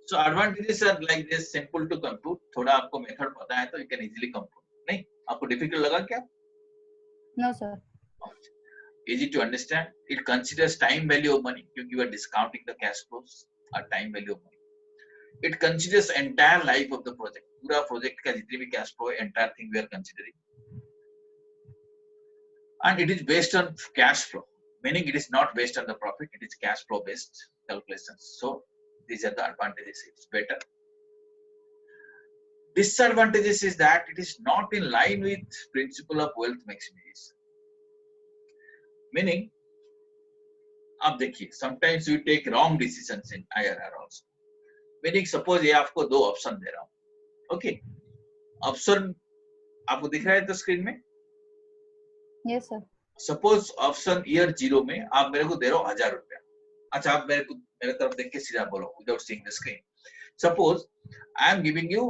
Speaker 1: So advantages are like this, simple to compute. थोड़ा आपको मेथड पता है तो you can easily compute. नहीं? आपको difficult लगा क्या?
Speaker 2: No, sir.
Speaker 1: Easy to understand. It considers time value of money क्योंकि you are discounting the cash flows or time value of money. It considers entire life of the project. पूरा project का जितनी भी cash flow है, entire thing we are considering. And it is based on cash flow, meaning it is not based on the profit. It is cash flow based calculations. So these are the advantages. It's better. Disadvantages is that it is not in line with principle of wealth maximization. Meaning, आप देखिए, sometimes you take wrong decisions in IRR also. Meaning, suppose ये आपको दो option दे रहा हूँ, okay? Option आपको दिख रहा है तो स्क्रीन में?
Speaker 2: Yes, sir.
Speaker 1: Suppose option year 0 में आप मेरे को दे रहे हो 1000 रुपया. अच्छा, आप मेरे तरफ देख के सीधा बोलो without seeing the screen. Suppose I am giving you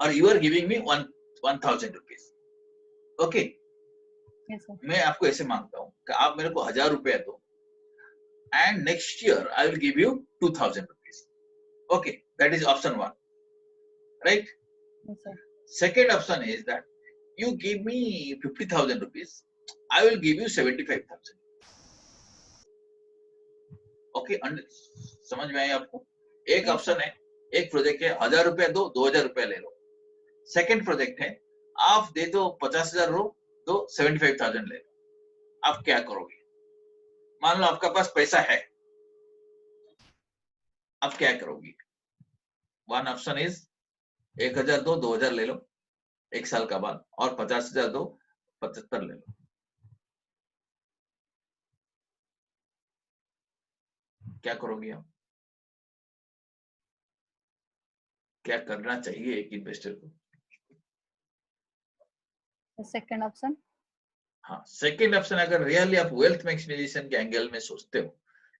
Speaker 1: or you are giving me 1000 rupees. Okay?
Speaker 2: Yes, sir.
Speaker 1: मैं आपको ऐसे मांगता हूँ कि आप मेरे को 1000 रुपया दो and next year I will give you 2000 rupees. Okay, that is option 1, right?
Speaker 2: Yes, sir.
Speaker 1: Second option is that you give me 50,000 rupees, I will give you 75,000. Okay, समझ में आया आपको? एक
Speaker 2: Yes,
Speaker 1: ऑप्शन है, एक प्रोजेक्ट है 1000 रुपया दो, 2000 रुपया ले लो. सेकंड प्रोजेक्ट है आप दे दो 50,000 दो 75,000 ले लो. आप क्या करोगे? मान लो आपका पास पैसा है, आप क्या करोगे? वन ऑप्शन इज 1000 दो 2000 ले लो एक साल का बाद, और 50,000 दो 75 ले लो. क्या करोगे आप? क्या करना चाहिए एक इन्वेस्टर को?
Speaker 2: The second option.
Speaker 1: हाँ, सेकेंड ऑप्शन अगर रियली आप वेल्थ मैक्सिमाइजेशन के एंगल में सोचते हो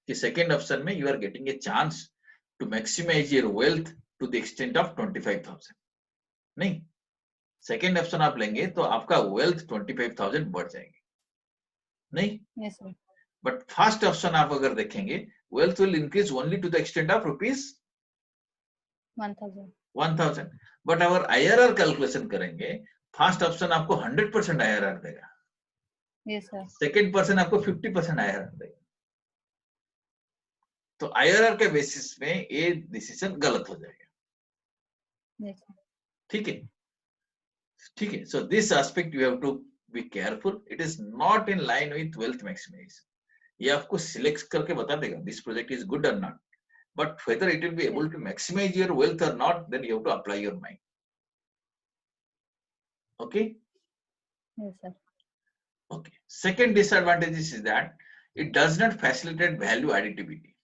Speaker 1: कि सेकेंड ऑप्शन में you are getting a chance to maximize your wealth to the extent of 25,000. नहीं, सेकेंड ऑप्शन आप लेंगे तो आपका वेल्थ 25,000 बढ़ जाएंगे. नहीं?
Speaker 2: Yes, sir.
Speaker 1: But first option आप अगर देखेंगे wealth will increase only to the extent of rupees 1,000. But अगर IRR कैलकुलेशन करेंगे, फर्स्ट ऑप्शन आपको 100% IRR देगा.
Speaker 2: Yes, sir.
Speaker 1: सेकेंड पर्सन आपको 50% IRR देगा. तो IRR के बेसिस में ये डिसीजन गलत हो जाएगा.
Speaker 2: Yes, sir.
Speaker 1: ठीक है, ठीक है. So this aspect you have to be careful. It is not in line with wealth maximization. ये आपको सिलेक्ट करके बता देगा this project is good or not, but whether it will be
Speaker 2: Yes.
Speaker 1: able to maximize your wealth or not, then you have to apply your mind. Okay.
Speaker 2: Yes, sir.
Speaker 1: Okay. Second disadvantage is that it does not facilitate value additivity.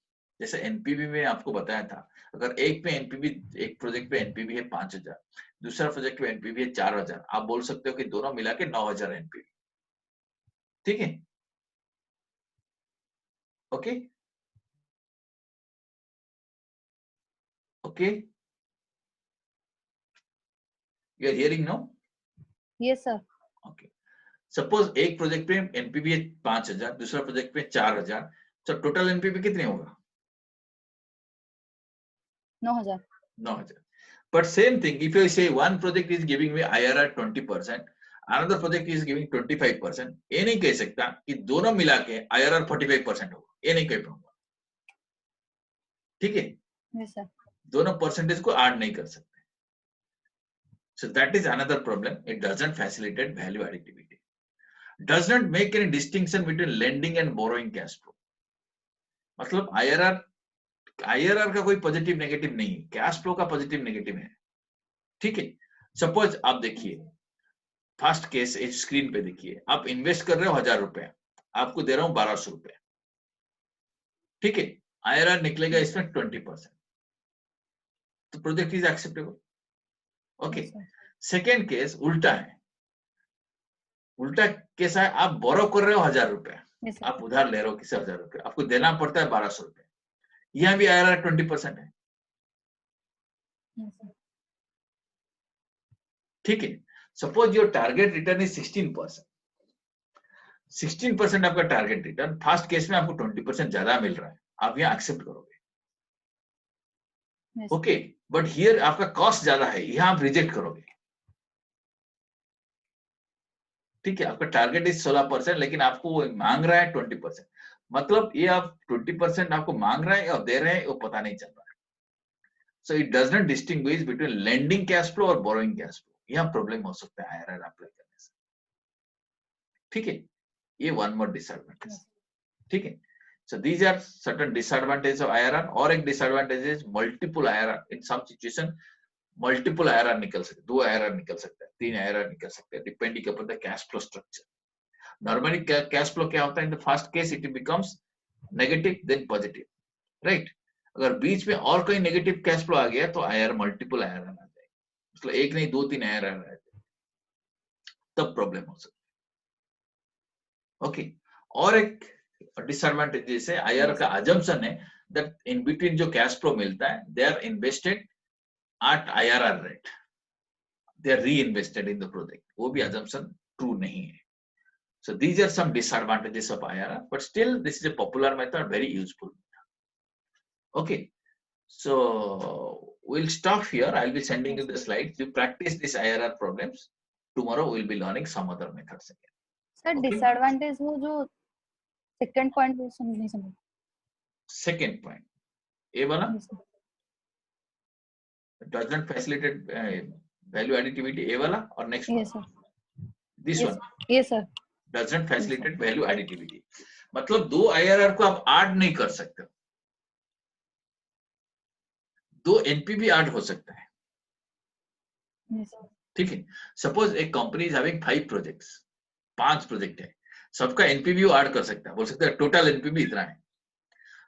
Speaker 1: जैसे NPV में आपको बताया था, अगर एक पे NPV, एक project पे एनपीवी है 5,000, दूसरा प्रोजेक्ट पे एनपीवी है 4,000, आप बोल सकते हो कि दोनों मिला के 9,000 एनपीवी. ठीक है. Okay, okay, you are hearing no?
Speaker 2: Yes, sir.
Speaker 1: Okay. Suppose एक प्रोजेक्ट पे एनपीवी है 5,000, दूसरा प्रोजेक्ट पे 4,000, तो टोटल एनपीवी कितने होगा?
Speaker 2: 9,000.
Speaker 1: 9,000. But same thing, if you say one project is giving me IRR 20%, another project is giving 25%, ये नहीं कह सकता कि दोनों मिला के IRR 45% होगा, ये नहीं कह पाऊंगा. ठीक है.
Speaker 2: Yes, sir.
Speaker 1: दोनों परसेंटेज को ऐड नहीं कर सकते. So that is another problem. It doesn't facilitate value additivity. Does not make any distinction between lending and borrowing cash flow. मतलब IRR का कोई पॉजिटिव नेगेटिव नहीं है, कैश फ्लो का पॉजिटिव नेगेटिव है. ठीक है. सपोज आप देखिए, फर्स्ट केस इस स्क्रीन पे देखिए, आप इन्वेस्ट कर रहे हो 1,000 रुपए, आपको दे रहा हूं 1,200 रुपए. ठीक है. IRR निकलेगा इसमें 20%, तो project is acceptable. Okay.
Speaker 2: Yes, sir.
Speaker 1: Second case उल्टा है. उल्टा कैसा है? आप बोरो कर रहे हो 1,000 रुपए,
Speaker 2: Yes, sir.
Speaker 1: आप उधार ले रहे हो किसी 1,000 रुपए, आपको देना पड़ता है 1,200 रुपए. यहाँ भी IRR 20% है.
Speaker 2: Yes, sir.
Speaker 1: ठीक है. Suppose your target return is 16%. 16% आपका टारगेट रिटर्न, फर्स्ट केस में आपको 20% ज्यादा मिल रहा है, आप यहाँ एक्सेप्ट करोगे.
Speaker 2: Yes, sir.
Speaker 1: Okay. But here आपका कॉस्ट ज्यादा है, यहाँ आप रिजेक्ट करोगे. ठीक है. आपका टारगेट इज 16%, लेकिन आपको वो मांग रहा है 20%. मतलब ये आप 20% आपको मांग रहा है और दे रहे हैं, वो पता नहीं चल रहा है. So it does not distinguish between lending cash flow और बोरोइंग कैश फ्लो. यहाँ प्रॉब्लम हो सकता है IRR अप्लाई करने से. ठीक है. ये वन मोर डिसएडवांटेज.
Speaker 2: Yes.
Speaker 1: ठीक है. So these are certain disadvantages of IRR. और एक disadvantage is multiple IRR. In some situation, multiple IRR निकल सकते, 2 IRR निकल सकता है, 3 IRR निकल सकते हैं, depending upon the cash flow structure. Normally cash flow क्या होता है? In the first case, it becomes negative, then positive, right? अगर बीच में और कोई negative cash flow आ गया तो IRR multiple IRR आ जाएगा. मतलब एक नहीं 2-3 IRR आ जाएगा, तब प्रॉब्लम हो सकती है. ओके. और एक डिसएडवांटेज है IRR का assumption है that in between जो cash flow मिलता है, they are invested at IRR rate, they are reinvested in the project. वो भी assumption true नहीं है. So these are some disadvantages of IRR, but still this is a popular method, very useful. Okay. So we'll stop here. I'll be sending you the slides. You practice these IRR problems. Tomorrow we'll be learning some other methods again.
Speaker 2: Sir,
Speaker 1: Okay.
Speaker 2: disadvantage वो जो second point वो समझ नहीं समझ.
Speaker 1: Second point, ये वाला
Speaker 2: Yes, sir.
Speaker 1: does not facilitate value additivity, ये वाला, और next
Speaker 2: Yes,
Speaker 1: one,
Speaker 2: sir.
Speaker 1: this
Speaker 2: Yes,
Speaker 1: one
Speaker 2: sir. Yes, sir.
Speaker 1: does not facilitate value additivity. मतलब दो IRR को आप ऐड नहीं कर सकते, दो NPV ऐड हो सकता है.
Speaker 2: Yes, sir.
Speaker 1: ठीक है. सपोज एक company is having 5 projects, 5 project है, सबका एनपीवी ऐड कर सकता है, बोल सकता है टोटल एनपीवी इतना है,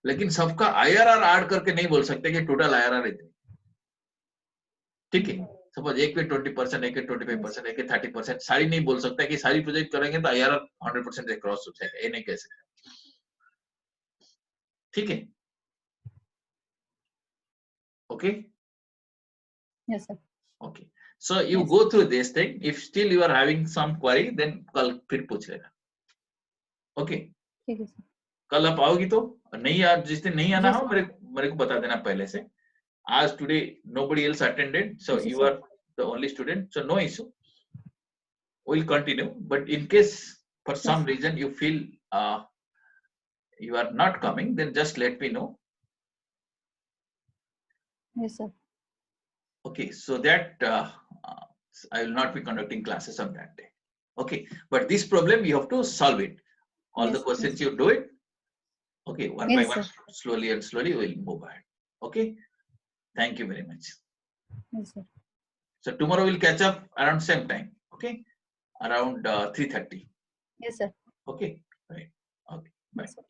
Speaker 1: लेकिन सबका IRR ऐड करके नहीं बोल सकते कि टोटल IRR इतनी. ठीक है. सपोज एक पे 20%, एक पे 25%, एक पे 30%, सारी नहीं बोल सकता कि सारी प्रोजेक्ट करेंगे तो IRR 100% से क्रॉस हो जाएगा, ये नहीं कह सकता. ठीक है. Okay.
Speaker 2: Yes, sir.
Speaker 1: Okay. So you
Speaker 2: Yes.
Speaker 1: go through this thing. If still you are having some query, then कल फिर पूछ लेना. ओके.
Speaker 2: ठीक है, sir.
Speaker 1: कल आप आओगी तो नहीं, आज जिस दिन नहीं आना
Speaker 2: Yes,
Speaker 1: हो
Speaker 2: sir.
Speaker 1: मेरे को बता देना पहले से. As today nobody else attended, so
Speaker 2: Yes,
Speaker 1: you
Speaker 2: sir.
Speaker 1: are the only student, so no issue. We'll continue. But in case for some
Speaker 2: Yes.
Speaker 1: reason you feel you are not coming, then just let me know.
Speaker 2: Yes, sir.
Speaker 1: Okay, so that I will not be conducting classes on that day. Okay, but this problem you have to solve it. All the
Speaker 2: Yes,
Speaker 1: questions you do it. Okay, one by
Speaker 2: yes,
Speaker 1: one,
Speaker 2: sir.
Speaker 1: slowly and slowly we'll move ahead. Okay, thank you very much.
Speaker 2: Yes, sir.
Speaker 1: So tomorrow we'll catch up around same time. Okay, around 3:30.
Speaker 2: Yes, sir.
Speaker 1: Okay, right. Okay, bye.
Speaker 2: Yes, sir.